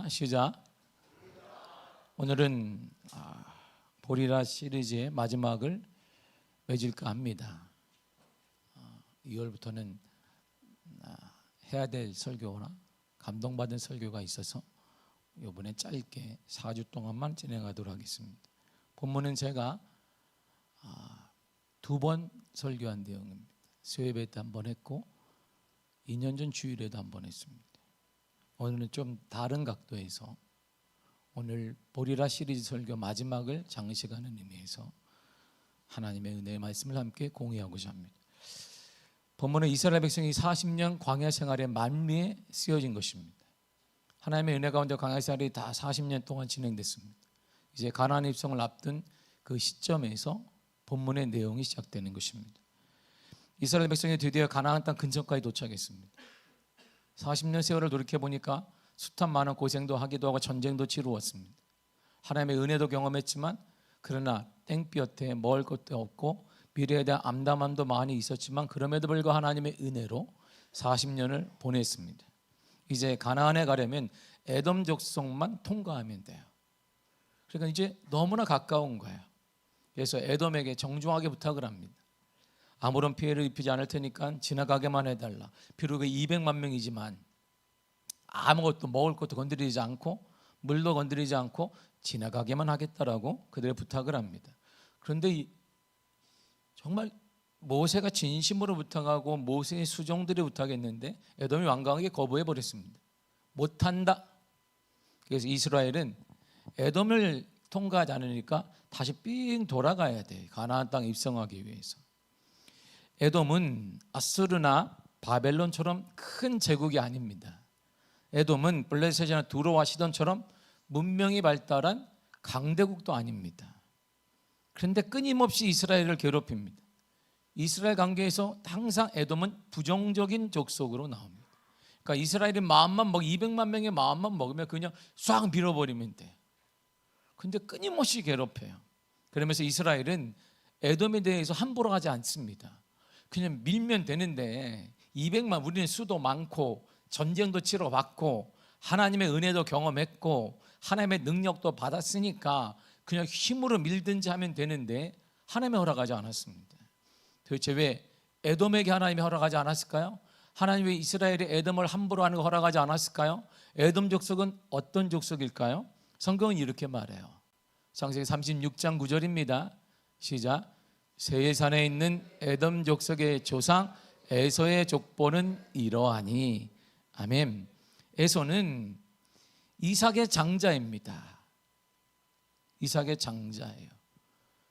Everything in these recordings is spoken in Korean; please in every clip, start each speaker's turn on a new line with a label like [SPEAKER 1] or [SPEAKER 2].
[SPEAKER 1] 시작. 오늘은 보리라 시리즈의 마지막을 맺을까 합니다. 2월부터는 해야 될 설교나 감동받은 설교가 있어서 이번에 짧게 4주 동안만 진행하도록 하겠습니다. 본문은 제가 2번 설교한 내용입니다. 수요예배 때 한 번 했고 2년 전 주일에도 한 번 했습니다. 오늘은 좀 다른 각도에서 오늘 보리라 시리즈 설교 마지막을 장식하는 의미에서 하나님의 은혜의 말씀을 함께 공유하고자 합니다. 본문은 이스라엘 백성이 40년 광야 생활의 만미에 쓰여진 것입니다. 하나님의 은혜 가운데 광야 생활이 다 40년 동안 진행됐습니다. 이제 가나안 입성을 앞둔 그 시점에서 본문의 내용이 시작되는 것입니다. 이스라엘 백성이 드디어 가나안 땅 근처까지 도착했습니다. 40년 세월을 돌이켜보니까 숱한 많은 고생도 하기도 하고 전쟁도 치루었습니다. 하나님의 은혜도 경험했지만 그러나 땡볕에 먹을 것도 없고 미래에 대한 암담함도 많이 있었지만 그럼에도 불구하고 하나님의 은혜로 40년을 보냈습니다. 이제 가나안에 가려면 에돔 족속만 통과하면 돼요. 그러니까 이제 너무나 가까운 거예요. 그래서 에돔에게 정중하게 부탁을 합니다. 아무런 피해를 입히지 않을 테니까 지나가게만 해달라. 비록 200만 명이지만 아무것도 먹을 것도 건드리지 않고 물도 건드리지 않고 지나가게만 하겠다라고 그들의 부탁을 합니다. 그런데 정말 모세가 진심으로 부탁하고 모세의 수종들이 부탁했는데 에돔이 완강하게 거부해버렸습니다. 못한다. 그래서 이스라엘은 에돔을 통과하지 않으니까 다시 삥 돌아가야 돼. 가나안 땅에 입성하기 위해서. 에돔은 아수르나 바벨론처럼 큰 제국이 아닙니다. 에돔은 블레셋이나 두로와 시돈처럼 문명이 발달한 강대국도 아닙니다. 그런데 끊임없이 이스라엘을 괴롭힙니다. 이스라엘 관계에서 항상 에돔은 부정적인 족속으로 나옵니다. 그러니까 이스라엘이 마음만 200만 명의 마음만 먹으면 그냥 싹 밀어버리면 돼요. 그런데 끊임없이 괴롭혀요. 그러면서 이스라엘은 에돔에 대해서 함부로 하지 않습니다. 그냥 밀면 되는데 200만 우리는 수도 많고 전쟁도 치러봤고 하나님의 은혜도 경험했고 하나님의 능력도 받았으니까 그냥 힘으로 밀든지 하면 되는데 하나님이 허락하지 않았습니다. 도대체 왜 에돔에게 하나님이 허락하지 않았을까요? 하나님이 이스라엘이 에돔을 함부로 하는 거 허락하지 않았을까요? 에돔 족속은 어떤 족속일까요? 성경은 이렇게 말해요. 창세기 36장 9절입니다. 시작. 세일산에 있는 에돔 족속의 조상 에서의 족보는 이러하니. 아멘. 에서는 이삭의 장자입니다. 이삭의 장자예요.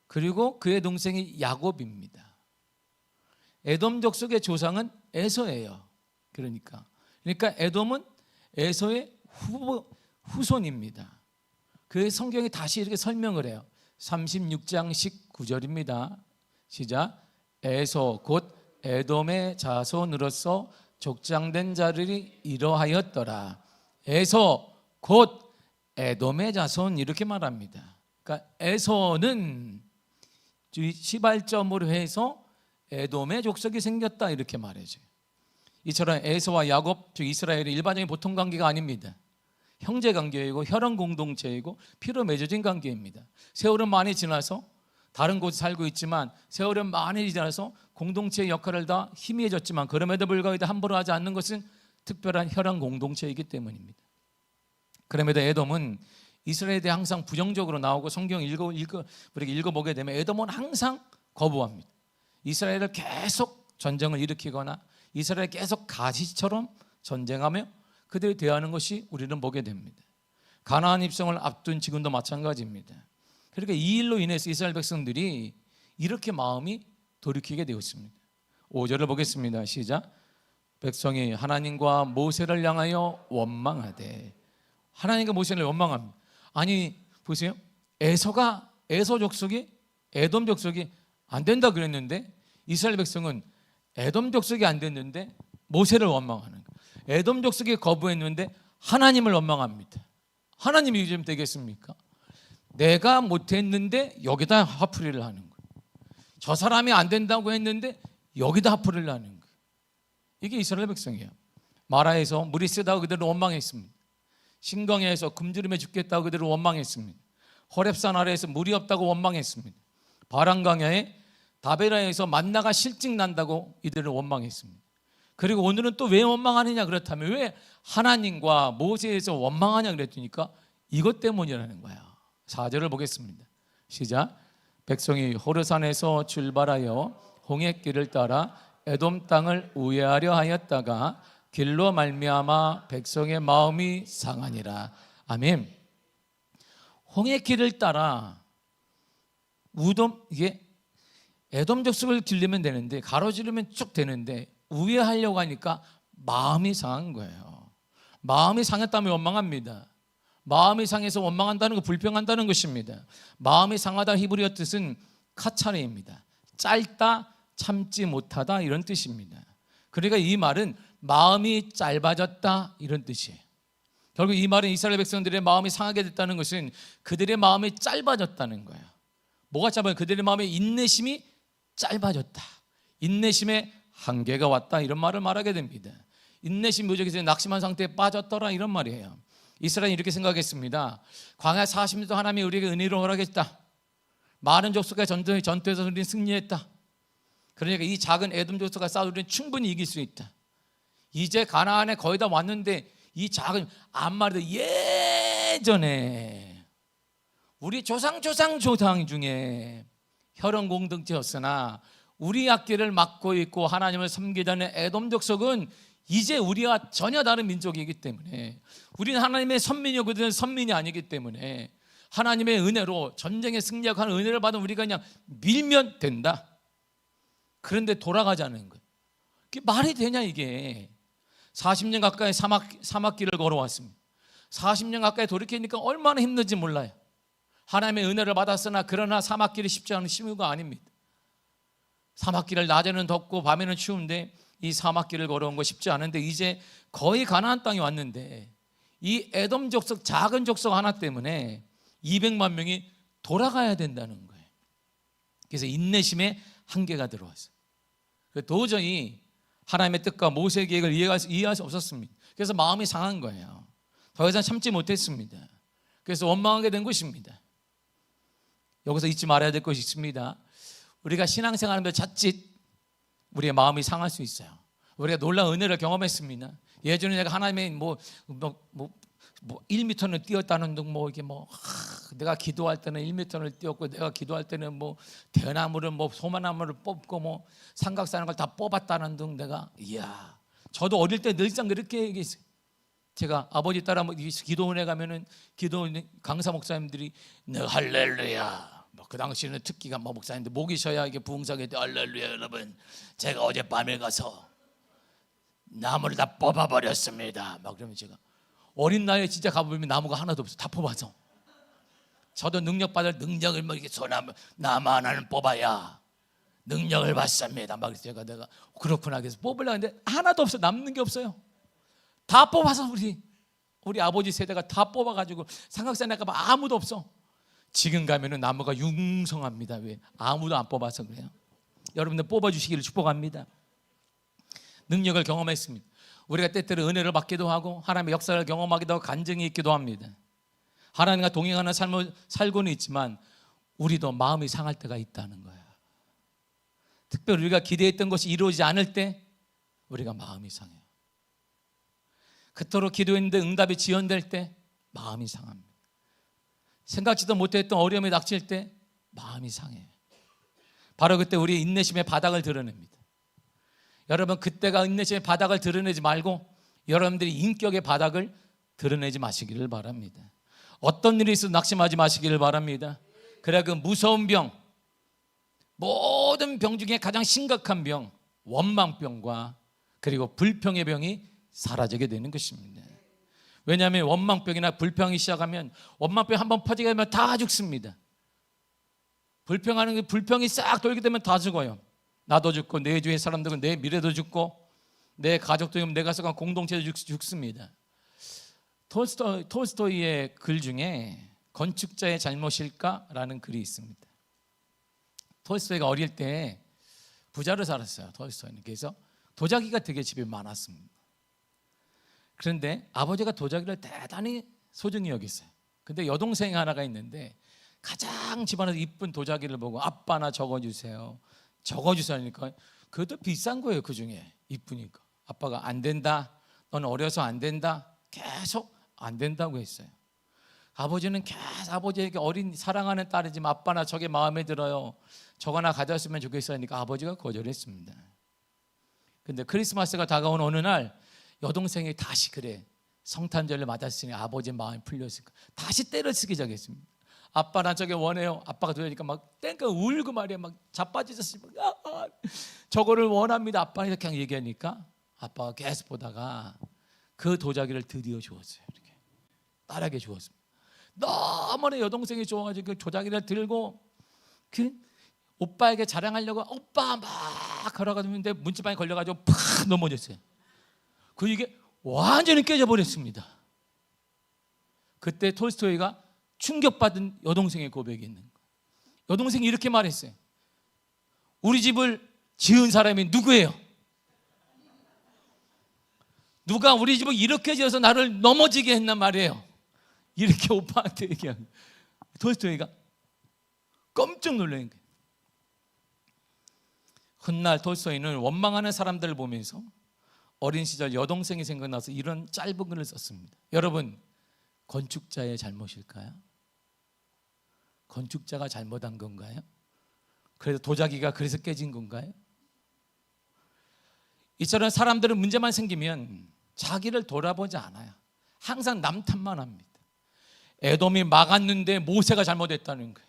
[SPEAKER 1] 그리고 그의 동생이 야곱입니다. 에돔 족속의 조상은 에서예요. 그러니까 에돔은 에서의 후손입니다. 그 성경이 다시 이렇게 설명을 해요. 36장 19절입니다. 시작. 에서 곧 에돔의 자손으로서 족장된 자들이 이러하였더라. 에서 곧 에돔의 자손 이렇게 말합니다. 그러니까 에서는 시발점으로 해서 에돔의 족속이 생겼다 이렇게 말해줘요. 이처럼 에서와 야곱 즉 이스라엘의 일반적인 보통 관계가 아닙니다. 형제 관계이고 혈연 공동체이고 피로 맺어진 관계입니다. 세월은 많이 지나서 다른 곳에 살고 있지만 세월은 많이 지나서 공동체의 역할을 다 희미해졌지만 그럼에도 불구하고 함부로 하지 않는 것은 특별한 혈연 공동체이기 때문입니다. 그럼에도 에돔은 이스라엘에 대해 항상 부정적으로 나오고 성경 읽어보게 되면 에돔은 항상 거부합니다. 이스라엘을 계속 전쟁을 일으키거나 이스라엘 계속 가시처럼 전쟁하며 그들이 대하는 것이 우리는 보게 됩니다. 가나안 입성을 앞둔 지금도 마찬가지입니다. 그러니까 이 일로 인해서 이스라엘 백성들이 이렇게 마음이 돌이키게 되었습니다. 5절을 보겠습니다. 시작. 백성이 하나님과 모세를 향하여 원망하되. 하나님과 모세를 원망합니다. 아니 보세요. 에서 족속이 에돔 족속이 안 된다 그랬는데 이스라엘 백성은 에돔 족속이 안 됐는데 모세를 원망하는 거예요. 에돔 족속이 거부했는데 하나님을 원망합니다. 하나님이 좀 되겠습니까? 내가 못했는데 여기다 화풀이를 하는 거예요. 저 사람이 안 된다고 했는데 여기다 화풀이를 하는 거예요. 이게 이스라엘 백성이에요. 마라에서 물이 쓰다가 그대로 원망했습니다. 신광야에서 굶주림에 죽겠다고 그들을 원망했습니다. 호렙산 아래에서 물이 없다고 원망했습니다. 바란강야에 다베라에서 만나가 실직 난다고 이들을 원망했습니다. 그리고 오늘은 또 왜 원망하느냐 그렇다면 왜 하나님과 모세에서 원망하냐 그랬더니까 이것 때문이라는 거야. 4절을 보겠습니다. 시작. 백성이 호르산에서 출발하여 홍해길을 따라 에돔 땅을 우회하려 하였다가 길로 말미암아 백성의 마음이 상하니라. 아멘. 홍해길을 따라 이게 에돔 족속을 길리면 되는데 가로지르면 쭉 되는데 우회하려고 하니까 마음이 상한 거예요. 마음이 상했다면 원망합니다. 마음이 상해서 원망한다는 거 불평한다는 것입니다. 마음이 상하다 히브리어 뜻은 카차레입니다. 짧다, 참지 못하다 이런 뜻입니다. 그러니까 이 말은 마음이 짧아졌다 이런 뜻이에요. 결국 이 말은 이스라엘 백성들의 마음이 상하게 됐다는 것은 그들의 마음이 짧아졌다는 거예요. 뭐가 짧아요? 그들의 마음의 인내심이 짧아졌다. 인내심의 한계가 왔다 이런 말을 말하게 됩니다. 인내심 부족해서 낙심한 상태에 빠졌더라 이런 말이에요. 이스라엘이 이렇게 생각했습니다. 광야 40년 동안 하나님이 우리에게 은혜를 허락했다. 많은 족속과 전투에서 우리는 승리했다. 그러니까 이 작은 에돔 족속과 싸워 우리는 충분히 이길 수 있다. 이제 가나안에 거의 다 왔는데 이 작은 암말도 예전에 우리 조상 중에 혈연 공동체였으나 우리 앞길을 막고 있고 하나님을 섬기자는 에돔 족속은 이제 우리와 전혀 다른 민족이기 때문에 우리는 하나님의 선민이고 그들은 선민이 아니기 때문에 하나님의 은혜로 전쟁에 승리하고 하는 은혜를 받은 우리가 그냥 밀면 된다. 그런데 돌아가자는 거예요. 그게 말이 되냐 이게. 40년 가까이 사막길을 걸어왔습니다. 40년 가까이 돌이키니까 얼마나 힘든지 몰라요. 하나님의 은혜를 받았으나 그러나 사막길이 쉽지 않은 쉬운 아닙니다. 사막길을 낮에는 덥고 밤에는 추운데 이 사막길을 걸어온 거 쉽지 않은데 이제 거의 가나안 땅에 왔는데 이 에돔 족속 작은 족속 하나 때문에 200만 명이 돌아가야 된다는 거예요. 그래서 인내심의 한계가 들어왔어요. 도저히 하나님의 뜻과 모세의 계획을 이해할 수 없었습니다. 그래서 마음이 상한 거예요. 더 이상 참지 못했습니다. 그래서 원망하게 된 것입니다. 여기서 잊지 말아야 될 것이 있습니다. 우리가 신앙생활하면서 자칫 우리의 마음이 상할 수 있어요. 우리가 놀라운 은혜를 경험했습니다. 예전에 내가 하나님의 1m는 뛰었다는 둥 내가 기도할 때는 1m를 뛰었고 내가 기도할 때는 대나무를 소만나무를 뽑고 삼각사는 걸 다 뽑았다는 둥 내가 이야. 저도 어릴 때 늘상 그렇게 얘기했어요. 제가 아버지 따라 기도원에 가면은 기도 강사 목사님들이 네 할렐루야. 그 당시에는 특기가 목사님들 목이 쉬어야 이게 부흥사게 돼. 할렐루야 여러분. 제가 어젯밤에 가서 나무를 다 뽑아버렸습니다. 그러면 제가 어린 나이에 진짜 가보면 나무가 하나도 없어. 다 뽑아서. 저도 능력을 이렇게 나무 하나는 뽑아야 능력을 받습니다. 그래서 제가 내가 그렇구나 그래서 뽑으려고 했는데 하나도 없어. 남는 게 없어요. 다 뽑아서 우리 아버지 세대가 다 뽑아가지고 삼각산에 가면 아무도 없어. 지금 가면은 나무가 융성합니다. 왜? 아무도 안 뽑아서 그래요. 여러분들 뽑아주시기를 축복합니다. 능력을 경험했습니다. 우리가 때때로 은혜를 받기도 하고 하나님의 역사를 경험하기도 하고 간증이 있기도 합니다. 하나님과 동행하는 삶을 살고는 있지만 우리도 마음이 상할 때가 있다는 거예요. 특별히 우리가 기대했던 것이 이루어지지 않을 때 우리가 마음이 상해요. 그토록 기도했는데 응답이 지연될 때 마음이 상합니다. 생각지도 못했던 어려움에 닥칠 때 마음이 상해요. 바로 그때 우리의 인내심의 바닥을 드러냅니다. 여러분 그때가 인내심의 바닥을 드러내지 말고 여러분들이 인격의 바닥을 드러내지 마시기를 바랍니다. 어떤 일이 있어도 낙심하지 마시기를 바랍니다. 그래야 그 무서운 병, 모든 병 중에 가장 심각한 병, 원망병과 그리고 불평의 병이 사라지게 되는 것입니다. 왜냐하면 원망병이나 불평이 시작하면 원망병 한번 퍼지게 되면 다 죽습니다. 불평하는 게 불평이 싹 돌게 되면 다 죽어요. 나도 죽고 내 주위의 사람들은 내 미래도 죽고 내 가족도 내가 속한 공동체도 죽습니다. 톨스토이의 글 중에 건축자의 잘못일까라는 글이 있습니다. 톨스토이가 어릴 때 부자로 살았어요. 톨스토이는. 그래서 도자기가 되게 집에 많았습니다. 그런데 아버지가 도자기를 대단히 소중히 여겼어요. 근데 여동생이 하나가 있는데 가장 집안에서 이쁜 도자기를 보고 아빠 나 적어주세요. 적어주세요 하니까 그것도 비싼 거예요. 그중에 이쁘니까. 아빠가 안 된다. 넌 어려서 안 된다. 계속 안 된다고 했어요. 아버지는 계속 아버지에게 어린 사랑하는 딸이지만 아빠 나 저게 마음에 들어요. 저거 하나 가졌으면 좋겠어 하니까 아버지가 거절했습니다. 근데 크리스마스가 다가온 어느 날 여동생이 다시 그래 성탄절을 맞았으니 아버지의 마음이 풀렸을까 다시 때려 쓰기 시작했습니다. 아빠 나 저게 원해요. 아빠가 들으니까 막 땡까 울고 말이야. 막 자빠지셨어요. 저거를 원합니다. 아빠는 그냥 얘기하니까 아빠가 계속 보다가 그 도자기를 드디어 주었어요. 이렇게 딸에게 주었습니다. 너무나 여동생이 좋아가지고 그 도자기를 들고 그 오빠에게 자랑하려고 오빠 막 걸어가는데 문지방에 걸려가지고 팍 넘어졌어요. 그 이게 완전히 깨져버렸습니다. 그때 톨스토이가 충격받은 여동생의 고백이 있는 거예요. 여동생이 이렇게 말했어요. 우리 집을 지은 사람이 누구예요? 누가 우리 집을 이렇게 지어서 나를 넘어지게 했단 말이에요. 이렇게 오빠한테 얘기한 톨스토이가 깜짝 놀란 거예요. 훗날 톨스토이는 원망하는 사람들을 보면서 어린 시절 여동생이 생각나서 이런 짧은 글을 썼습니다. 여러분, 건축자의 잘못일까요? 건축자가 잘못한 건가요? 그래서 도자기가 그래서 깨진 건가요? 이처럼 사람들은 문제만 생기면 자기를 돌아보지 않아요. 항상 남 탓만 합니다. 에돔이 막았는데 모세가 잘못했다는 거예요.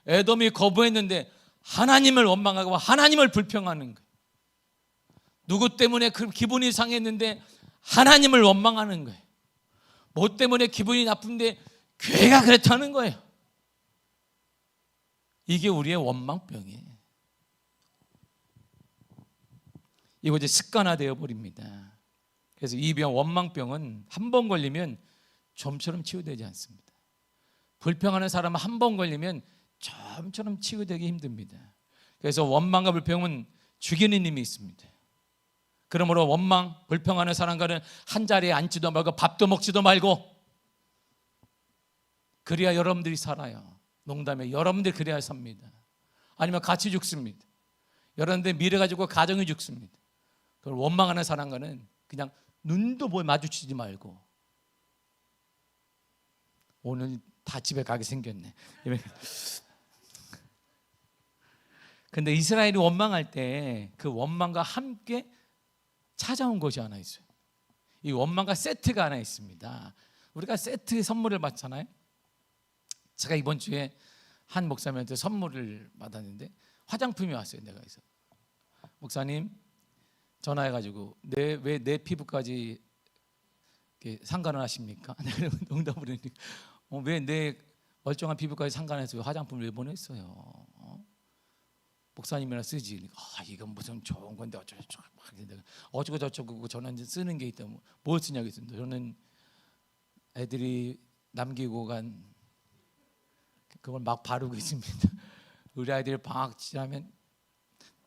[SPEAKER 1] 에돔이 거부했는데 하나님을 원망하고 하나님을 불평하는 거예요. 누구 때문에 그 기분이 상했는데 하나님을 원망하는 거예요. 뭐 때문에 기분이 나쁜데 교회가 그렇다는 거예요. 이게 우리의 원망병이에요. 이거 이제 습관화되어 버립니다. 그래서 이 병, 원망병은 한 번 걸리면 좀처럼 치유되지 않습니다. 불평하는 사람은 한 번 걸리면 좀처럼 치유되기 힘듭니다. 그래서 원망과 불평은 죽이는 힘이 있습니다. 그러므로 원망, 불평하는 사람과는 한 자리에 앉지도 말고 밥도 먹지도 말고, 그래야 여러분들이 살아요. 농담에 여러분들이 그래야 삽니다. 아니면 같이 죽습니다. 여러분들 미래 가지고 가정이 죽습니다. 그걸 원망하는 사람과는 그냥 눈도 마주치지 말고, 오늘 다 집에 가게 생겼네. 근데 이스라엘이 원망할 때 그 원망과 함께 찾아온 것이 하나 있어요. 이 원망과 세트가 하나 있습니다. 우리가 세트 선물을 받잖아요. 제가 이번 주에 한 목사님한테 선물을 받았는데 화장품이 왔어요. 내가 그래서 목사님 전화해가지고 왜 내 피부까지 상관을 하십니까? 농담을 하니까 왜 내 멀쩡한 피부까지 상관해서 화장품을 왜 보냈어요? 목사님이나 쓰지. 이건 무슨 좋은 건데 어쩌고 저쩌고 저는 이제 쓰는 게 있다. 뭘 쓰냐고 했습니다. 저는 애들이 남기고 간 그걸 막 바르고 있습니다. 우리 아이들이 방학 지나면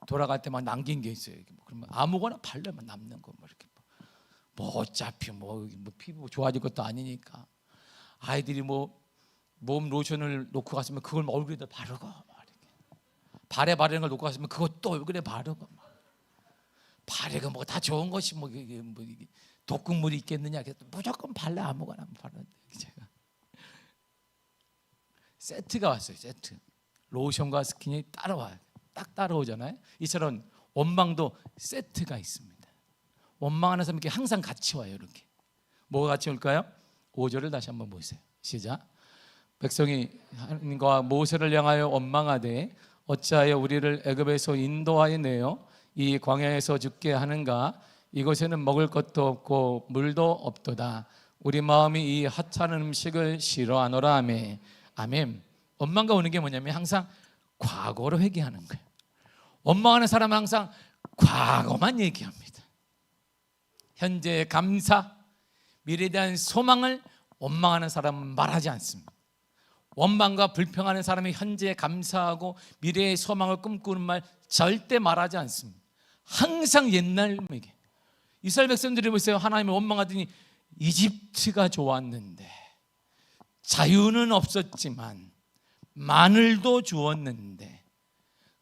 [SPEAKER 1] 돌아갈 때 막 남긴 게 있어요. 그러면 아무거나 바르면 남는 거 이렇게 어차피 피부 좋아질 것도 아니니까 아이들이 몸 로션을 놓고 갔으면 그걸 얼굴에다 바르고 발에 바르는 걸 놓고 갔으면 그것도 얼굴에 바르고 바르고 다 좋은 것이 독극물이 있겠느냐. 무조건 발라 아무거나 바르는데 제가 세트가 왔어요. 세트 로션과 스킨이 따라와요. 딱 따라오잖아요. 이처럼 원망도 세트가 있습니다. 원망하는 사람에게 항상 같이 와요. 이렇게 뭐가 같이 올까요? 5절을 다시 한번 보세요. 시작. 백성이 하나님과 모세를 향하여 원망하되 어찌하여 우리를 애굽에서 인도하여 내어 이 광야에서 죽게 하는가? 이곳에는 먹을 것도 없고 물도 없도다. 우리 마음이 이 하찮은 음식을 싫어하노라. 아멘. 아멘. 원망과 오는 게 뭐냐면 항상 과거로 회귀하는 거예요. 원망하는 사람은 항상 과거만 얘기합니다. 현재의 감사, 미래에 대한 소망을 원망하는 사람은 말하지 않습니다. 원망과 불평하는 사람이 현재에 감사하고 미래의 소망을 꿈꾸는 말 절대 말하지 않습니다. 항상 옛날 얘기. 이스라엘 백성들이 보세요. 하나님을 원망하더니 이집트가 좋았는데 자유는 없었지만 마늘도 주었는데,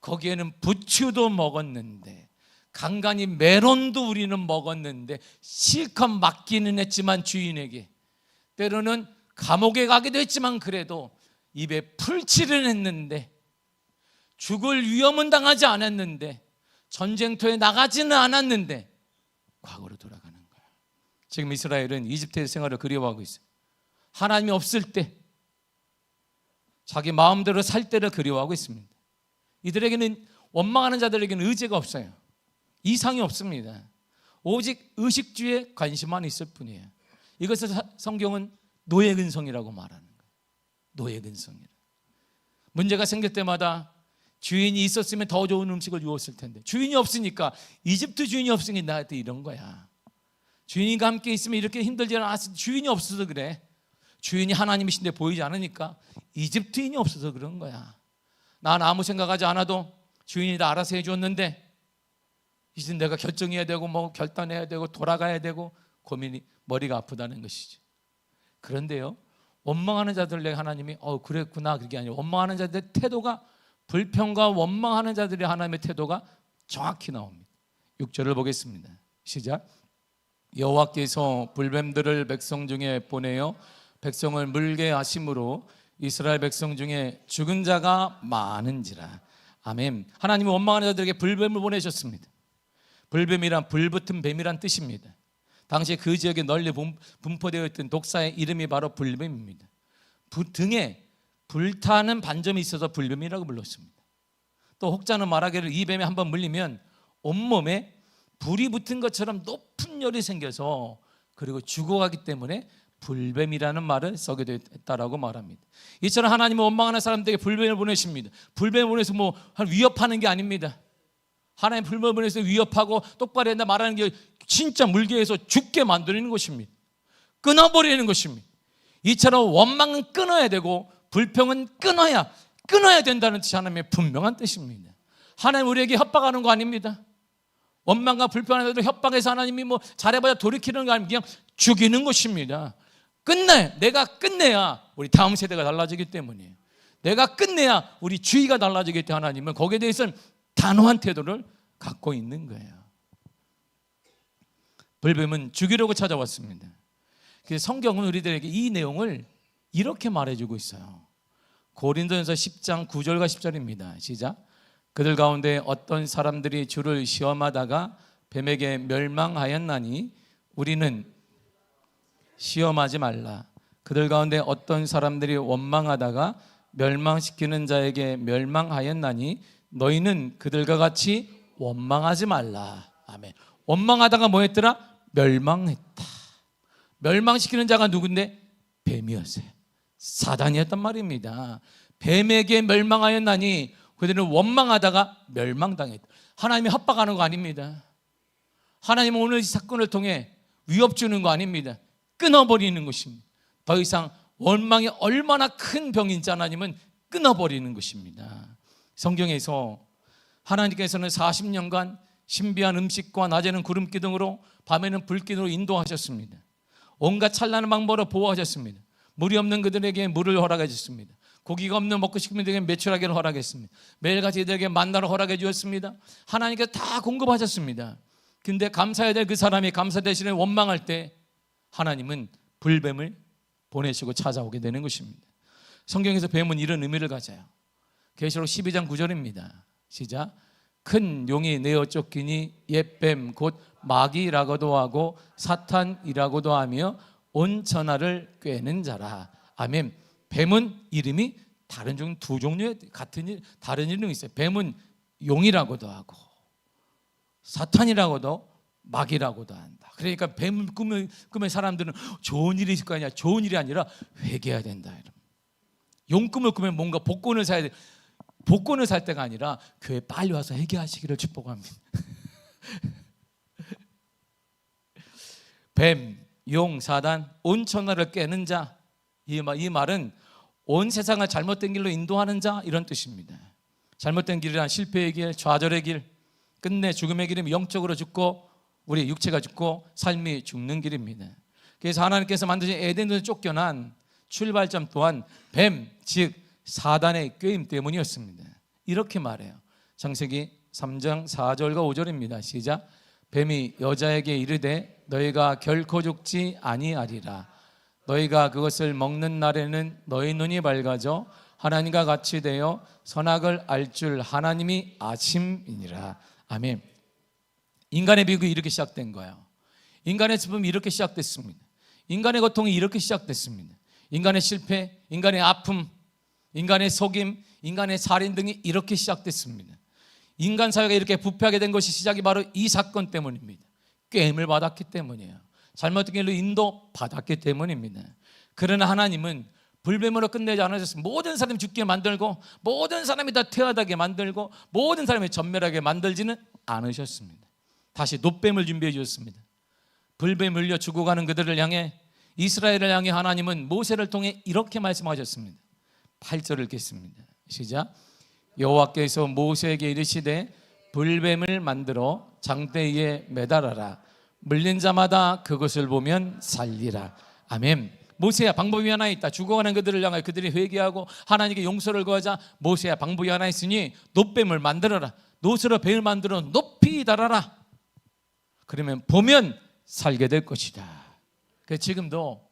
[SPEAKER 1] 거기에는 부추도 먹었는데, 간간히 메론도 우리는 먹었는데 실컷 맡기는 했지만 주인에게, 때로는 감옥에 가기도 했지만 그래도 입에 풀칠을 했는데, 죽을 위험은 당하지 않았는데, 전쟁터에 나가지는 않았는데 과거로 돌아가는 거야. 지금 이스라엘은 이집트의 생활을 그리워하고 있어요. 하나님이 없을 때 자기 마음대로 살 때를 그리워하고 있습니다. 이들에게는, 원망하는 자들에게는 의지가 없어요. 이상이 없습니다. 오직 의식주에 관심만 있을 뿐이에요. 이것을 성경은 노예 근성이라고 말하는 거예요. 노예 근성이라. 문제가 생길 때마다 주인이 있었으면 더 좋은 음식을 주었을 텐데, 주인이 없으니까, 이집트 주인이 없으니 나한테 이런 거야. 주인과 함께 있으면 이렇게 힘들지 않았을, 주인이 없어서 그래. 주인이 하나님이신데 보이지 않으니까 이집트인이 없어서 그런 거야. 난 아무 생각하지 않아도 주인이 다 알아서 해줬는데, 이제 내가 결정해야 되고 뭐 결단해야 되고 돌아가야 되고 고민이, 머리가 아프다는 것이죠. 그런데요, 원망하는 자들에게 하나님이 그랬구나, 그게 아니라 원망하는 자들의 태도가, 불평과 원망하는 자들의 하나님의 태도가 정확히 나옵니다. 6절을 보겠습니다. 시작. 여호와께서 불뱀들을 백성 중에 보내어 백성을 물게 하심으로 이스라엘 백성 중에 죽은 자가 많은지라. 아멘. 하나님이 원망하는 자들에게 불뱀을 보내셨습니다. 불뱀이란 불붙은 뱀이란 뜻입니다. 당시 그 지역에 널리 분포되어 있던 독사의 이름이 바로 불뱀입니다. 등에 불타는 반점이 있어서 불뱀이라고 불렀습니다. 또 혹자는 말하기를 이 뱀에 한번 물리면 온몸에 불이 붙은 것처럼 높은 열이 생겨서, 그리고 죽어가기 때문에 불뱀이라는 말을 써게 됐다라고 말합니다. 이처럼 하나님은 원망하는 사람들에게 불뱀을 보내십니다. 불뱀을 보내서 뭐 위협하는 게 아닙니다. 하나님 불뱀을 보내서 위협하고 똑바로 한다 말하는 게 진짜 물게 해서 죽게 만드는 것입니다. 끊어버리는 것입니다. 이처럼 원망은 끊어야 되고 불평은 끊어야 된다는 뜻이 하나님의 분명한 뜻입니다. 하나님 우리에게 협박하는 거 아닙니다. 원망과 불평하는 자들 협박해서 하나님이 뭐 잘해봐야 돌이키는 거 아닙니다. 그냥 죽이는 것입니다. 내가 끝내야 우리 다음 세대가 달라지기 때문이에요. 내가 끝내야 우리 주의가 달라지기 때문에 하나님은 거기에 대해서는 단호한 태도를 갖고 있는 거예요. 불뱀은 죽이려고 찾아왔습니다. 그래서 성경은 우리들에게 이 내용을 이렇게 말해주고 있어요. 고린도전서 10장 9절과 10절입니다. 시작. 그들 가운데 어떤 사람들이 주를 시험하다가 뱀에게 멸망하였나니 우리는 시험하지 말라. 그들 가운데 어떤 사람들이 원망하다가 멸망시키는 자에게 멸망하였나니 너희는 그들과 같이 원망하지 말라. 아멘. 원망하다가 뭐 했더라? 멸망했다. 멸망시키는 자가 누군데? 뱀이었어요. 사단이었단 말입니다. 뱀에게 멸망하였나니 그들은 원망하다가 멸망당했다. 하나님이 협박하는 거 아닙니다. 하나님은 오늘 이 사건을 통해 위협 주는 거 아닙니다. 끊어버리는 것입니다. 더 이상 원망이 얼마나 큰 병인지 하나님은 끊어버리는 것입니다. 성경에서 하나님께서는 40년간 신비한 음식과 낮에는 구름 기둥으로 밤에는 불 기둥으로 인도하셨습니다. 온갖 찬란한 방법으로 보호하셨습니다. 물이 없는 그들에게 물을 허락해 주셨습니다. 고기가 없는 먹고 싶은 그들에게 매출하기를 허락했습니다. 매일같이 그들에게 만나를 허락해 주었습니다. 하나님께서 다 공급하셨습니다. 근데 감사해야 될 그 사람이 감사 대신에 원망할 때 하나님은 불뱀을 보내시고 찾아오게 되는 것입니다. 성경에서 뱀은 이런 의미를 가져요. 계시록 12장 9절입니다. 시작. 큰 용이 내어 쫓기니 옛뱀 곧 마귀라고도 하고 사탄이라고도 하며 온 천하를 꿰는 자라. 아멘. 뱀은 이름이 두 종류의 같은 다른 이름이 있어요. 뱀은 용이라고도 하고 사탄이라고도 마귀라고도 한다. 그러니까 뱀을 꾸면 사람들은 좋은 일이 있을 거 아니야. 좋은 일이 아니라 회개해야 된다. 용 꿈을 꾸면 뭔가 복권을 사야 돼. 복권을 살 때가 아니라 교회 빨리 와서 회개하시기를 축복합니다. 뱀, 용, 사단, 온 천하를 깨는 자. 이 말은 온 세상을 잘못된 길로 인도하는 자 이런 뜻입니다. 잘못된 길이란 실패의 길, 좌절의 길, 끝내 죽음의 길이면 영적으로 죽고 우리 육체가 죽고 삶이 죽는 길입니다. 그래서 하나님께서 만드신 에덴에서 쫓겨난 출발점 또한 뱀, 즉 사단의 꾀임 때문이었습니다. 이렇게 말해요. 창세기 3장 4절과 5절입니다. 시작. 뱀이 여자에게 이르되 너희가 결코 죽지 아니하리라. 너희가 그것을 먹는 날에는 너희 눈이 밝아져 하나님과 같이 되어 선악을 알 줄 하나님이 아심이니라. 아멘. 인간의 비극이 이렇게 시작된 거예요. 인간의 슬픔이 이렇게 시작됐습니다. 인간의 고통이 이렇게 시작됐습니다. 인간의 실패, 인간의 아픔, 인간의 속임, 인간의 살인 등이 이렇게 시작됐습니다. 인간 사회가 이렇게 부패하게 된 것이 시작이 바로 이 사건 때문입니다. 꾀임을 받았기 때문이에요. 잘못된 길로 인도받았기 때문입니다. 그러나 하나님은 불뱀으로 끝내지 않으셨습니다. 모든 사람이 죽게 만들고 모든 사람이 다 퇴화하게 만들고 모든 사람이 전멸하게 만들지는 않으셨습니다. 다시 놋뱀을 준비해 주셨습니다. 불뱀 물려 죽어가는 그들을 향해, 이스라엘을 향해 하나님은 모세를 통해 이렇게 말씀하셨습니다. 8절을 읽겠습니다. 시작. 여호와께서 모세에게 이르시되 불뱀을 만들어 장대 위에 매달아라. 물린 자마다 그것을 보면 살리라. 아멘. 모세야, 방법이 하나 있다. 죽어가는 그들을 향해 그들이 회개하고 하나님께 용서를 구하자. 모세야, 방법이 하나 있으니 놋뱀을 만들어라. 놋으로 뱀을 만들어 높이 달아라. 그러면 보면 살게 될 것이다. 그래서 지금도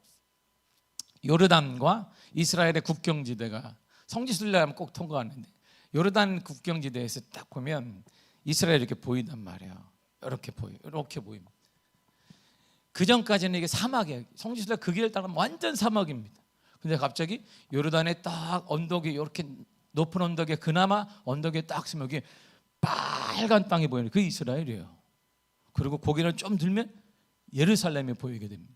[SPEAKER 1] 요르단과 이스라엘의 국경지대가, 성지순례 하면 꼭 통과하는데 요르단 국경지대에서 딱 보면 이스라엘이 이렇게 보인단 말이에요. 이렇게 보여요. 이렇게 보입니다. 그 전까지는 이게 사막이에요. 성지순례 그 길을 따르면 완전 사막입니다. 근데 갑자기 요르단에 딱 언덕이, 이렇게 높은 언덕에, 그나마 언덕에 딱 서면 여기 빨간 땅이 보이는 그 이스라엘이에요. 그리고 고개를 좀 들면 예루살렘이 보이게 됩니다.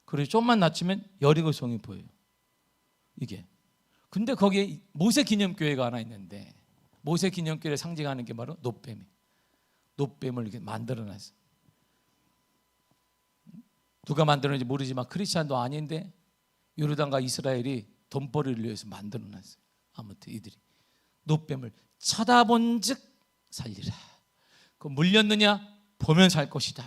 [SPEAKER 1] 그리고 좀만 낮추면 여리고성이 보여요. 이게. 근데 거기에 모세 기념교회가 하나 있는데, 모세 기념교회를 상징하는 게 바로 놋뱀이에요. 놋뱀을 이렇게 만들어놨어요. 누가 만들었는지 모르지만 크리스찬도 아닌데 요르단과 이스라엘이 돈벌이를 위해서 만들어놨어요. 아무튼 이들이 놋뱀을 쳐다본 즉 살리라. 그 물렸느냐? 보면 살 것이다.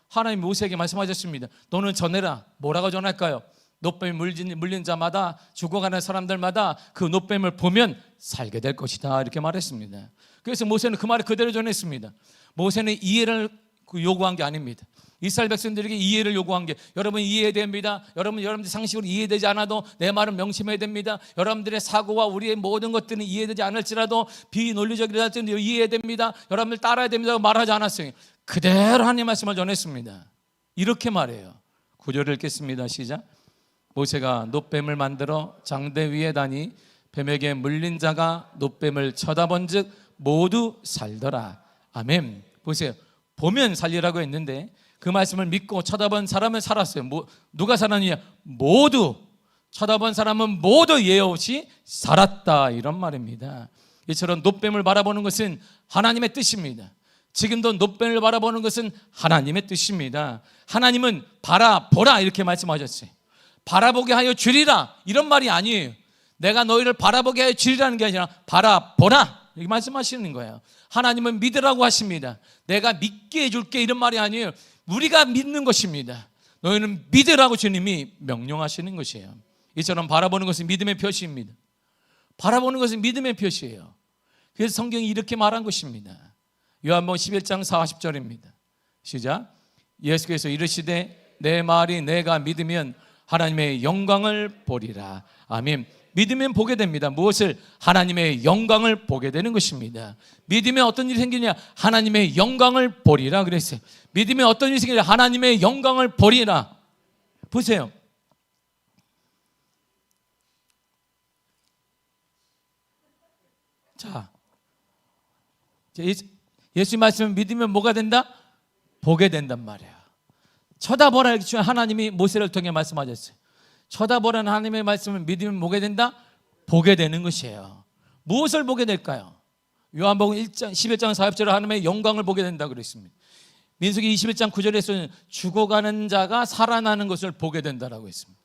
[SPEAKER 1] 하나님 모세에게 말씀하셨습니다. 너는 전해라. 뭐라고 전할까요? 놋뱀이 물린 자마다, 죽어가는 사람들마다 그 놋뱀을 보면 살게 될 것이다. 이렇게 말했습니다. 그래서 모세는 그 말을 그대로 전했습니다. 모세는 이해를 요구한 게 아닙니다. 이스라엘 백성들에게 이해를 요구한 게, 여러분 이해해야 됩니다. 여러분들 상식으로 이해되지 않아도 내 말은 명심해야 됩니다. 여러분들의 사고와 우리의 모든 것들은 이해되지 않을지라도 비논리적이라도 이해해야 됩니다. 여러분들 따라야 됩니다. 말하지 않았어요. 그대로 하나님의 말씀을 전했습니다. 이렇게 말해요. 9절을 읽겠습니다. 시작. 모세가 놋뱀을 만들어 장대 위에 다니 뱀에게 물린 자가 놋뱀을 쳐다본 즉 모두 살더라. 아멘. 보세요. 보면 살리라고 했는데 그 말씀을 믿고 쳐다본 사람은 살았어요. 누가 살았느냐? 모두. 쳐다본 사람은 모두 예외 없이 살았다. 이런 말입니다. 이처럼 놋뱀을 바라보는 것은 하나님의 뜻입니다. 지금도 놋뱀을 바라보는 것은 하나님의 뜻입니다. 하나님은 바라보라 이렇게 말씀하셨어요. 바라보게 하여 주리라 이런 말이 아니에요. 내가 너희를 바라보게 하여 주리라는 게 아니라 바라보라 이렇게 말씀하시는 거예요. 하나님은 믿으라고 하십니다. 내가 믿게 해줄게 이런 말이 아니에요. 우리가 믿는 것입니다. 너희는 믿으라고 주님이 명령하시는 것이에요. 이처럼 바라보는 것은 믿음의 표시입니다. 바라보는 것은 믿음의 표시예요. 그래서 성경이 이렇게 말한 것입니다. 요한복음 11장 40절입니다. 시작. 예수께서 이르시되 내 말이 내가 믿으면 하나님의 영광을 보리라. 아멘. 믿으면 보게 됩니다. 무엇을? 하나님의 영광을 보게 되는 것입니다. 믿으면 어떤 일이 생기냐? 하나님의 영광을 보리라 그랬어요. 믿으면 어떤 일이 생기냐? 하나님의 영광을 보리라. 보세요. 자, 예수 말씀을 믿으면 뭐가 된다? 보게 된단 말이에요. 쳐다보라 이렇게 하나님이 모세를 통해 말씀하셨어요. 쳐다보라는 하나님의 말씀을 믿으면 뭐게 된다? 보게 되는 것이에요. 무엇을 보게 될까요? 요한복음 11장 40절에 하나님의 영광을 보게 된다 그랬습니다. 민수기 21장 9절에서는 죽어가는 자가 살아나는 것을 보게 된다라고 했습니다.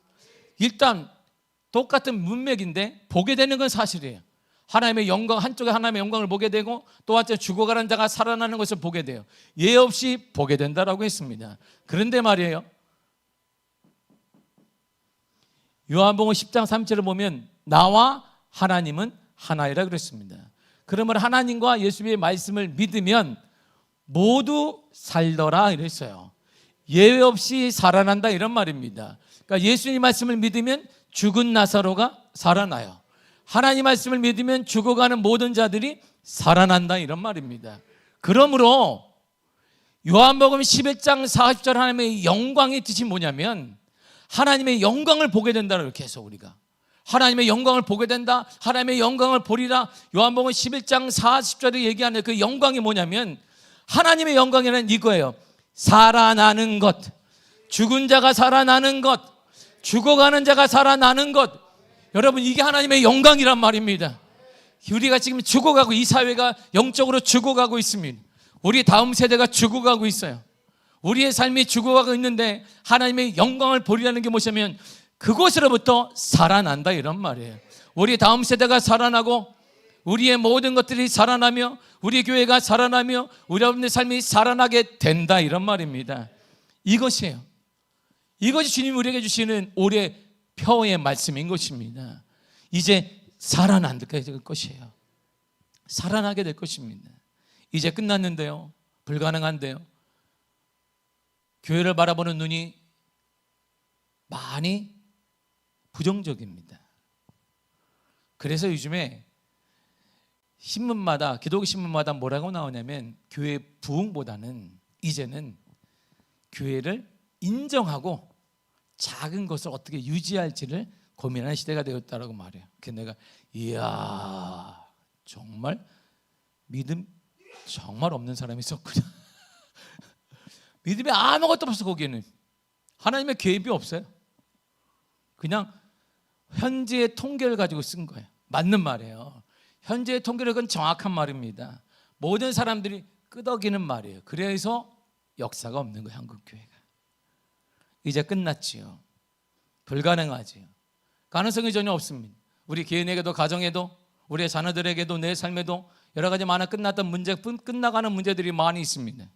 [SPEAKER 1] 일단 똑같은 문맥인데 보게 되는 건 사실이에요. 하나님의 영광, 한쪽에 하나님의 영광을 보게 되고 또 한쪽에 죽어가는 자가 살아나는 것을 보게 돼요. 예외 없이 보게 된다라고 했습니다. 그런데 말이에요, 요한복음 10장 3절을 보면 나와 하나님은 하나이라 그랬습니다. 그러면 하나님과 예수님의 말씀을 믿으면 모두 살더라 이랬어요. 예외 없이 살아난다 이런 말입니다. 그러니까 예수님 말씀을 믿으면 죽은 나사로가 살아나요. 하나님 말씀을 믿으면 죽어가는 모든 자들이 살아난다 이런 말입니다. 그러므로 요한복음 11장 40절 하나님의 영광의 뜻이 뭐냐면 하나님의 영광을 보게 된다는 계속 우리가 하나님의 영광을 보게 된다. 하나님의 영광을 보리라. 요한복음 11장 40절에 얘기하는 그 영광이 뭐냐면 하나님의 영광이라는 이거예요. 살아나는 것, 죽은 자가 살아나는 것, 죽어가는 자가 살아나는 것. 여러분 이게 하나님의 영광이란 말입니다. 우리가 지금 죽어가고 이 사회가 영적으로 죽어가고 있습니다. 우리 다음 세대가 죽어가고 있어요. 우리의 삶이 죽어가고 있는데 하나님의 영광을 보리라는 게 뭐냐면 그곳으로부터 살아난다 이런 말이에요. 우리 다음 세대가 살아나고 우리의 모든 것들이 살아나며 우리 교회가 살아나며 우리 여러분의 삶이 살아나게 된다 이런 말입니다. 이것이에요. 이것이 주님이 우리에게 주시는 올해 표의 말씀인 것입니다. 이제 살아나게 될 것이에요. 살아나게 될 것입니다. 이제 끝났는데요. 불가능한데요. 교회를 바라보는 눈이 많이 부정적입니다. 그래서 요즘에 신문마다 기독교 신문마다 뭐라고 나오냐면 교회 부흥보다는 이제는 교회를 인정하고 작은 것을 어떻게 유지할지를 고민하는 시대가 되었다라고 말해요. 그래서 내가 이야 정말 믿음 정말 없는 사람이 있었구나. 믿음이 아무것도 없어. 거기에는 하나님의 개입이 없어요. 그냥 현재의 통계를 가지고 쓴 거예요. 맞는 말이에요. 현재의 통계는 그건 정확한 말입니다. 모든 사람들이 끄덕이는 말이에요. 그래서 역사가 없는 거예요. 한국교회가 이제 끝났지요. 불가능하지요. 가능성이 전혀 없습니다. 우리 개인에게도 가정에도 우리의 자녀들에게도 내 삶에도 여러 가지 많은 끝났던 문제, 끝나가는 문제들이 많이 있습니다.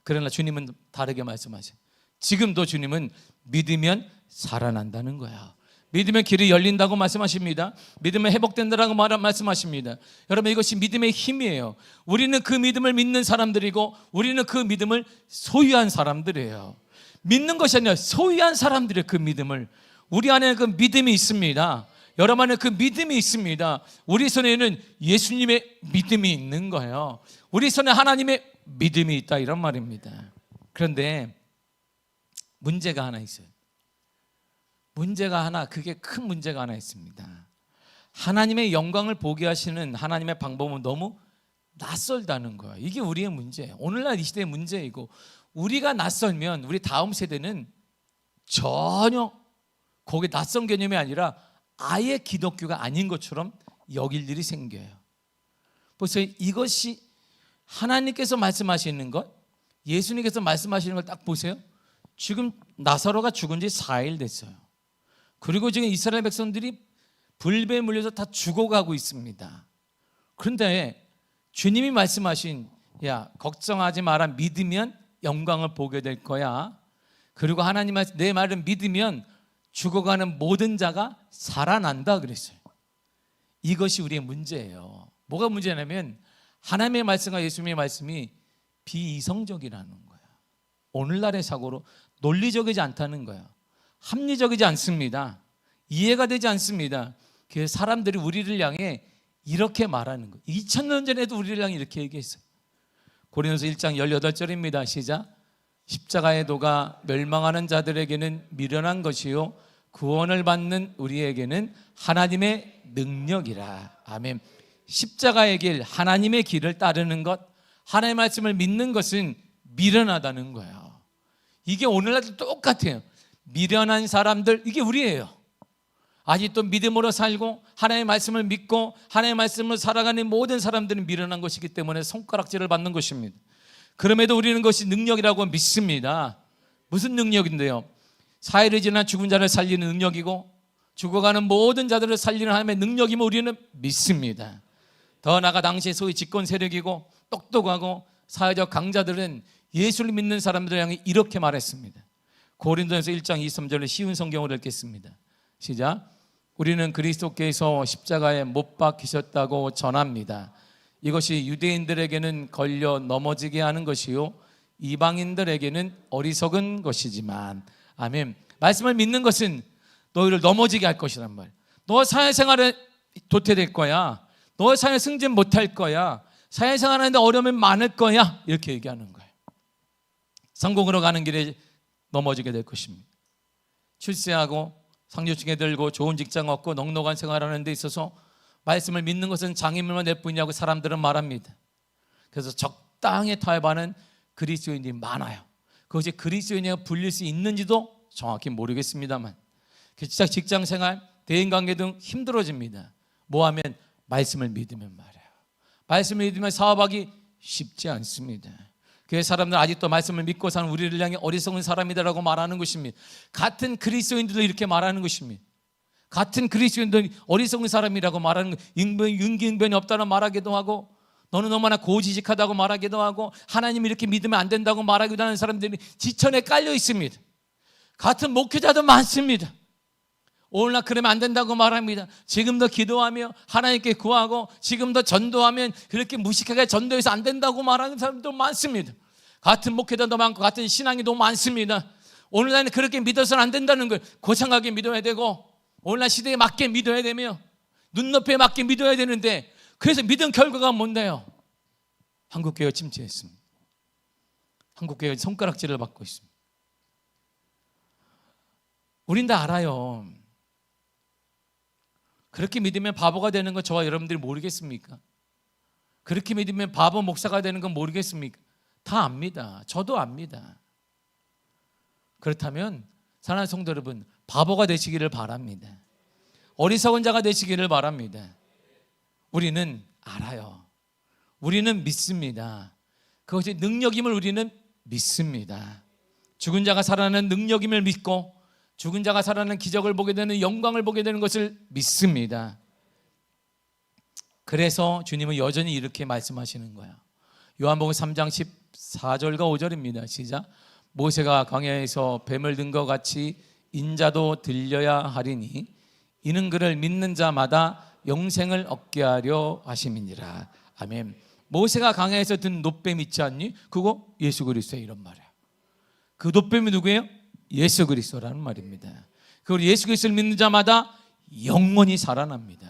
[SPEAKER 1] 그러나 주님은 다르게 말씀하세요. 지금도 주님은 믿으면 살아난다는 거야. 믿으면 길이 열린다고 말씀하십니다. 믿으면 회복된다고 말씀하십니다. 여러분 이것이 믿음의 힘이에요. 우리는 그 믿음을 믿는 사람들이고 우리는 그 믿음을 소유한 사람들이에요. 믿는 것이 아니라 소유한 사람들의 그 믿음을 우리 안에 그 믿음이 있습니다. 여러분 안에 그 믿음이 있습니다. 우리 손에는 예수님의 믿음이 있는 거예요. 우리 손에 하나님의 믿음이 있다 이런 말입니다. 그런데 문제가 하나 있어요. 그게 큰 문제가 하나 있습니다. 하나님의 영광을 보게 하시는 하나님의 방법은 너무 낯설다는 거예요. 이게 우리의 문제예요. 오늘날 이 시대의 문제이고 우리가 낯설면 우리 다음 세대는 전혀 거기에 낯선 개념이 아니라 아예 기독교가 아닌 것처럼 여길 일이 생겨요. 그래서 이것이 하나님께서 말씀하시는 것, 예수님께서 말씀하시는 걸 딱 보세요. 지금 나사로가 죽은 지 4일 됐어요. 그리고 지금 이스라엘 백성들이 불배에 물려서 다 죽어가고 있습니다. 그런데 주님이 말씀하신 야 걱정하지 마라 믿으면 영광을 보게 될 거야. 그리고 하나님 내 말을 믿으면 죽어가는 모든 자가 살아난다 그랬어요. 이것이 우리의 문제예요. 뭐가 문제냐면 하나님의 말씀과 예수님의 말씀이 비이성적이라는 거예요. 오늘날의 사고로 논리적이지 않다는 거예요. 합리적이지 않습니다. 이해가 되지 않습니다. 그래서 사람들이 우리를 향해 이렇게 말하는 거예요. 2000년 전에도 우리를 향해 이렇게 얘기했어요. 고린도서 1장 18절입니다. 시작. 십자가의 도가 멸망하는 자들에게는 미련한 것이요 구원을 받는 우리에게는 하나님의 능력이라. 아멘. 십자가의 길, 하나님의 길을 따르는 것, 하나님의 말씀을 믿는 것은 미련하다는 거예요. 이게 오늘날도 똑같아요. 미련한 사람들, 이게 우리예요. 아직도 믿음으로 살고 하나님의 말씀을 믿고 하나님의 말씀으로 살아가는 모든 사람들은 미련한 것이기 때문에 손가락질을 받는 것입니다. 그럼에도 우리는 그것이 능력이라고 믿습니다. 무슨 능력인데요? 사흘이 지난 죽은 자를 살리는 능력이고 죽어가는 모든 자들을 살리는 하나님의 능력이면 우리는 믿습니다. 더 나아가 당시에 소위 집권 세력이고 똑똑하고 사회적 강자들은 예수를 믿는 사람들을 향해 이렇게 말했습니다. 고린도전서 1장 23절을 쉬운 성경으로 읽겠습니다. 시작. 우리는 그리스도께서 십자가에 못 박히셨다고 전합니다. 이것이 유대인들에게는 걸려 넘어지게 하는 것이요 이방인들에게는 어리석은 것이지만. 아멘. 말씀을 믿는 것은 너희를 넘어지게 할 것이란 말. 너 사회생활에 도태될 거야. 너 사회 승진 못할 거야. 사회생활하는데 어려움이 많을 거야. 이렇게 얘기하는 거예요. 성공으로 가는 길에 넘어지게 될 것입니다. 출세하고 상류층에 들고 좋은 직장 얻고 넉넉한 생활하는 데 있어서 말씀을 믿는 것은 장애물만 낼 뿐이라고 사람들은 말합니다. 그래서 적당히 타협하는 그리스도인들이 많아요. 그것이 그리스도인이라 불릴 수 있는지도 정확히 모르겠습니다만, 직장생활, 대인관계 등 힘들어집니다. 뭐하면? 말씀을 믿으면 말이에요. 말씀을 믿으면 사업하기 쉽지 않습니다. 교회 사람들은 아직도 말씀을 믿고 사는 우리를 향해 어리석은 사람이다라고 말하는 것입니다. 같은 그리스도인들도 이렇게 말하는 것입니다. 같은 그리스도인들도 어리석은 사람이라고 말하는 것, 윤기응변이 없다고 말하기도 하고, 너는 너무나 고지식하다고 말하기도 하고, 하나님 이렇게 믿으면 안 된다고 말하기도 하는 사람들이 지천에 깔려 있습니다. 같은 목회자도 많습니다. 오늘날 그러면 안 된다고 말합니다. 지금도 기도하며 하나님께 구하고 지금도 전도하면 그렇게 무식하게 전도해서 안 된다고 말하는 사람도 많습니다. 같은 목회자도 많고 같은 신앙이 너무 많습니다. 오늘날은 그렇게 믿어서는 안 된다는 걸 고상하게 믿어야 되고, 오늘날 시대에 맞게 믿어야 되며 눈높이에 맞게 믿어야 되는데, 그래서 믿은 결과가 뭔데요? 한국교회가 침체했습니다. 한국교회가 손가락질을 받고 있습니다. 우린 다 알아요. 그렇게 믿으면 바보가 되는 건 저와 여러분들이 모르겠습니까? 그렇게 믿으면 바보 목사가 되는 건 모르겠습니까? 다 압니다. 저도 압니다. 그렇다면 사랑하는 성도 여러분, 바보가 되시기를 바랍니다. 어리석은 자가 되시기를 바랍니다. 우리는 알아요. 우리는 믿습니다. 그것이 능력임을 우리는 믿습니다. 죽은 자가 살아나는 능력임을 믿고, 죽은 자가 살아나는 기적을 보게 되는, 영광을 보게 되는 것을 믿습니다. 그래서 주님은 여전히 이렇게 말씀하시는 거야. 요한복음 3장 14절과 5절입니다. 시작. 모세가 광야에서 뱀을 든 것 같이 인자도 들려야 하리니 이는 그를 믿는 자마다 영생을 얻게 하려 하심이니라. 아멘. 모세가 광야에서 든 놋뱀 있지 않니? 그거 예수 그리스도의 이런 말이야. 그 놋뱀이 누구예요? 예수 그리스도라는 말입니다. 그리고 예수 그리스도를 믿는 자마다 영원히 살아납니다.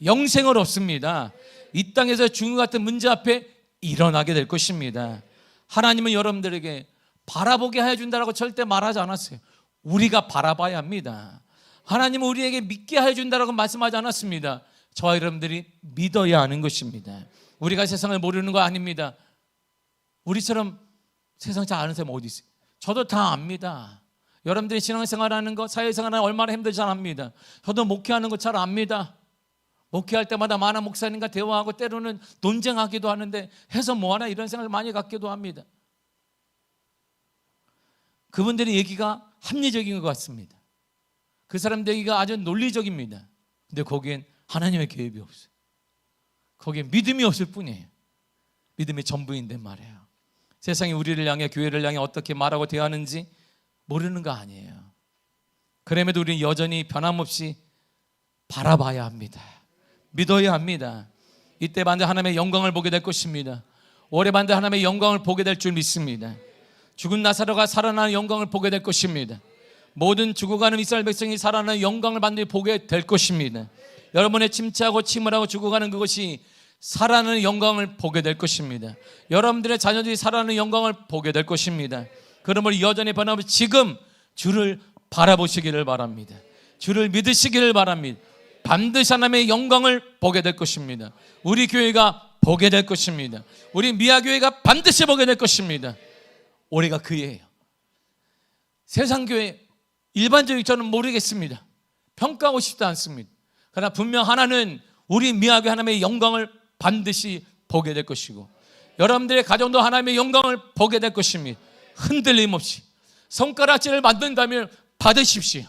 [SPEAKER 1] 영생을 얻습니다. 이 땅에서 죽음 같은 문제 앞에 일어나게 될 것입니다. 하나님은 여러분들에게 바라보게 하여 준다라고 절대 말하지 않았어요. 우리가 바라봐야 합니다. 하나님은 우리에게 믿게 하여 준다라고 말씀하지 않았습니다. 저와 여러분들이 믿어야 하는 것입니다. 우리가 세상을 모르는 거 아닙니다. 우리처럼 세상 잘 아는 사람 어디 있어요? 저도 다 압니다. 여러분들이 신앙생활하는 거, 사회생활하는 거 얼마나 힘들지 잘 압니다. 저도 목회하는 거 잘 압니다. 목회할 때마다 많은 목사님과 대화하고 때로는 논쟁하기도 하는데 해서 뭐하나 이런 생각을 많이 갖기도 합니다. 그분들의 얘기가 합리적인 것 같습니다. 그 사람들 얘기가 아주 논리적입니다. 근데 거기엔 하나님의 개입이 없어요. 거기엔 믿음이 없을 뿐이에요. 믿음이 전부인데 말이에요. 세상이 우리를 향해, 교회를 향해 어떻게 말하고 대하는지 모르는 거 아니에요. 그럼에도 우리는 여전히 변함없이 바라봐야 합니다. 믿어야 합니다. 이때 반드 하나님의 영광을 보게 될 것입니다. 올해 반드 하나님의 영광을 보게 될 줄 믿습니다. 죽은 나사로가 살아나는 영광을 보게 될 것입니다. 모든 죽어가는 이스라엘 백성이 살아나는 영광을 반드시 보게 될 것입니다. 여러분의 침체하고 침울하고 죽어가는 그것이 살아나는 영광을 보게 될 것입니다. 여러분들의 자녀들이 살아나는 영광을 보게 될 것입니다. 그러므로 여전히 변함없이 지금 주를 바라보시기를 바랍니다. 주를 믿으시기를 바랍니다. 반드시 하나님의 영광을 보게 될 것입니다. 우리 교회가 보게 될 것입니다. 우리 미아교회가 반드시 보게 될 것입니다. 올해가 그해예요. 세상교회 일반적인 저는 모르겠습니다. 평가하고 싶지 않습니다. 그러나 분명 하나는 우리 미아교회 하나님의 영광을 반드시 보게 될 것이고, 여러분들의 가정도 하나님의 영광을 보게 될 것입니다. 흔들림 없이 손가락질을 만든다면 받으십시오.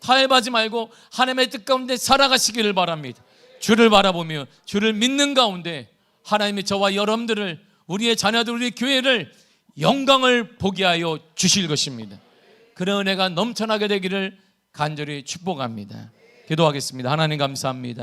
[SPEAKER 1] 타협하지 말고 하나님의 뜻 가운데 살아가시기를 바랍니다. 주를 바라보며 주를 믿는 가운데 하나님이 저와 여러분들을, 우리의 자녀들, 우리 교회를 영광을 보게 하여 주실 것입니다. 그런 은혜가 넘쳐나게 되기를 간절히 축복합니다. 기도하겠습니다. 하나님 감사합니다.